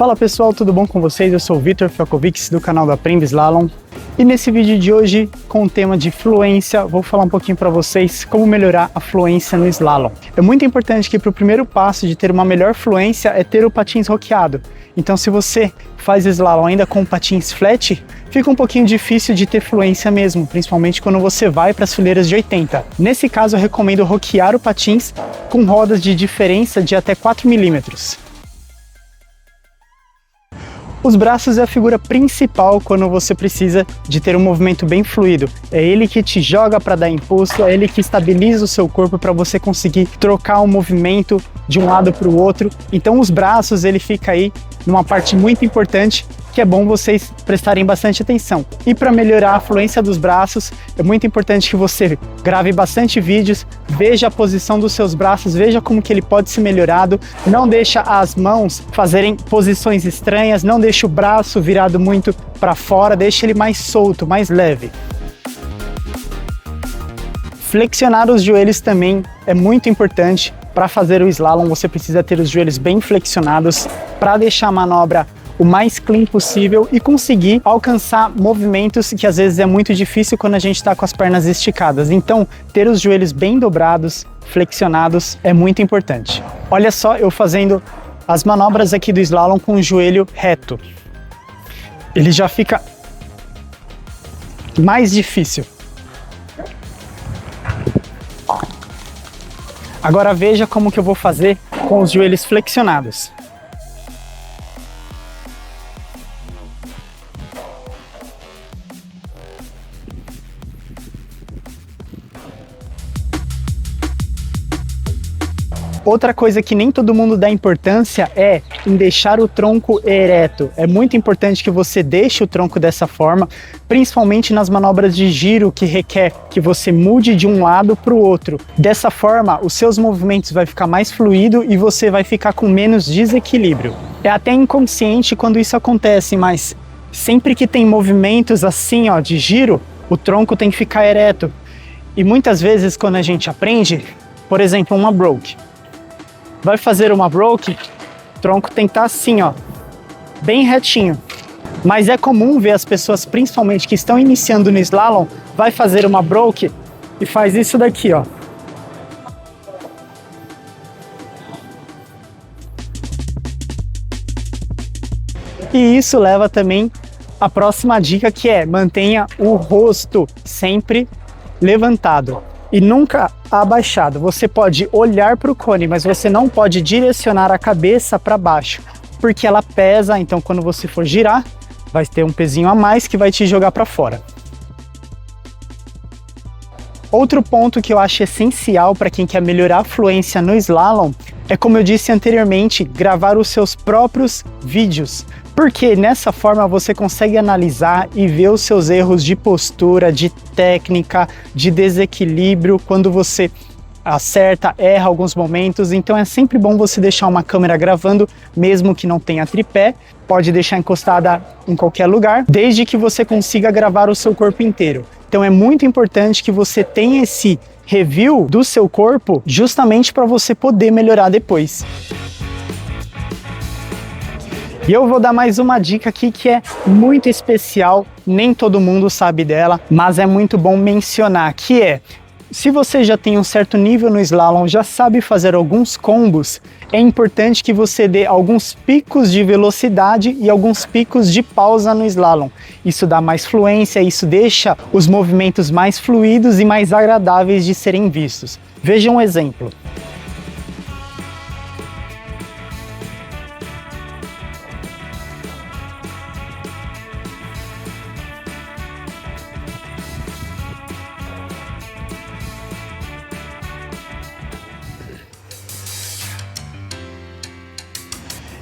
Fala pessoal, tudo bom com vocês? Eu sou o Vitor Fialkovics do canal da Aprenda Slalom. E nesse vídeo de hoje, com o tema de fluência, vou falar um pouquinho para vocês como melhorar a fluência no slalom. É muito importante que para o primeiro passo de ter uma melhor fluência é ter o patins roqueado. Então se você faz slalom ainda com patins flat, fica um pouquinho difícil de ter fluência mesmo, principalmente quando você vai para as fileiras de 80. Nesse caso eu recomendo roquear o patins com rodas de diferença de até 4 milímetros. Os braços é a figura principal quando você precisa de ter um movimento bem fluido. É ele que te joga para dar impulso, é ele que estabiliza o seu corpo para você conseguir trocar o movimento de um lado para o outro. Então os braços, ele fica aí numa parte muito importante que é bom vocês prestarem bastante atenção. E para melhorar a fluência dos braços, é muito importante que você grave bastante vídeos, veja a posição dos seus braços, veja como que ele pode ser melhorado, não deixa as mãos fazerem posições estranhas, não deixa o braço virado muito para fora, deixa ele mais solto, mais leve. Flexionar os joelhos também é muito importante. Para fazer o slalom, você precisa ter os joelhos bem flexionados para deixar a manobra o mais clean possível e conseguir alcançar movimentos que às vezes é muito difícil quando a gente está com as pernas esticadas. Então, ter os joelhos bem dobrados, flexionados, é muito importante. Olha só eu fazendo as manobras aqui do slalom com o joelho reto. Ele já fica mais difícil. Agora veja como que eu vou fazer com os joelhos flexionados. Outra coisa que nem todo mundo dá importância é em deixar o tronco ereto. É muito importante que você deixe o tronco dessa forma, principalmente nas manobras de giro que requer que você mude de um lado para o outro. Dessa forma, os seus movimentos vão ficar mais fluido e você vai ficar com menos desequilíbrio. É até inconsciente quando isso acontece, mas sempre que tem movimentos assim, ó, de giro, o tronco tem que ficar ereto. E muitas vezes quando a gente aprende, por exemplo, uma broke, vai fazer uma broke, o tronco tem que estar assim, ó, bem retinho. Mas é comum ver as pessoas, principalmente que estão iniciando no slalom, vai fazer uma broke e faz isso daqui, ó. E isso leva também à próxima dica, que é mantenha o rosto sempre levantado e nunca abaixado. Você pode olhar para o cone, mas você não pode direcionar a cabeça para baixo, porque ela pesa, então quando você for girar, vai ter um pezinho a mais que vai te jogar para fora. Outro ponto que eu acho essencial para quem quer melhorar a fluência no slalom é, como eu disse anteriormente, gravar os seus próprios vídeos. Porque nessa forma você consegue analisar e ver os seus erros de postura, de técnica, de desequilíbrio, quando você acerta, erra alguns momentos. Então é sempre bom você deixar uma câmera gravando, mesmo que não tenha tripé, pode deixar encostada em qualquer lugar, desde que você consiga gravar o seu corpo inteiro. Então é muito importante que você tenha esse review do seu corpo, justamente para você poder melhorar depois. E eu vou dar mais uma dica aqui que é muito especial, nem todo mundo sabe dela, mas é muito bom mencionar, que é, se você já tem um certo nível no slalom, já sabe fazer alguns combos, é importante que você dê alguns picos de velocidade e alguns picos de pausa no slalom. Isso dá mais fluência, isso deixa os movimentos mais fluidos e mais agradáveis de serem vistos. Veja um exemplo.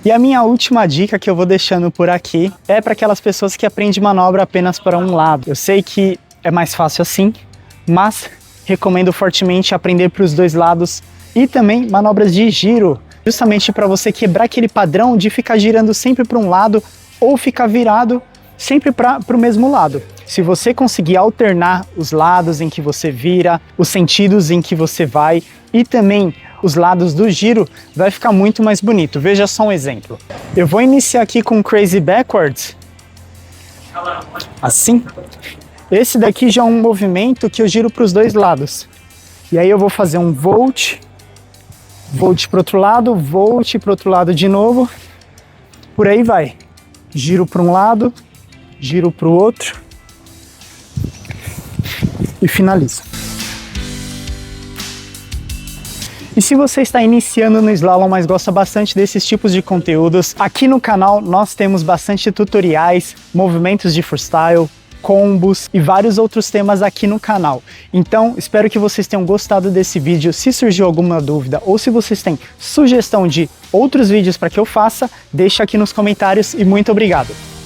E a minha última dica que eu vou deixando por aqui é para aquelas pessoas que aprendem manobra apenas para um lado. Eu sei que é mais fácil assim, mas recomendo fortemente aprender para os dois lados e também manobras de giro, justamente para você quebrar aquele padrão de ficar girando sempre para um lado ou ficar virado sempre para o mesmo lado. Se você conseguir alternar os lados em que você vira, os sentidos em que você vai e também os lados do giro, vai ficar muito mais bonito. Veja só um exemplo. Eu vou iniciar aqui com Crazy Backwards. Assim. Esse daqui já é um movimento que eu giro para os dois lados. E aí eu vou fazer um volt, volt para outro lado, volt para outro lado de novo. Por aí vai. Giro para um lado, giro para o outro e finalizo. E se você está iniciando no slalom, mas gosta bastante desses tipos de conteúdos, aqui no canal nós temos bastante tutoriais, movimentos de freestyle, combos e vários outros temas aqui no canal. Então, espero que vocês tenham gostado desse vídeo. Se surgiu alguma dúvida ou se vocês têm sugestão de outros vídeos para que eu faça, deixa aqui nos comentários e muito obrigado!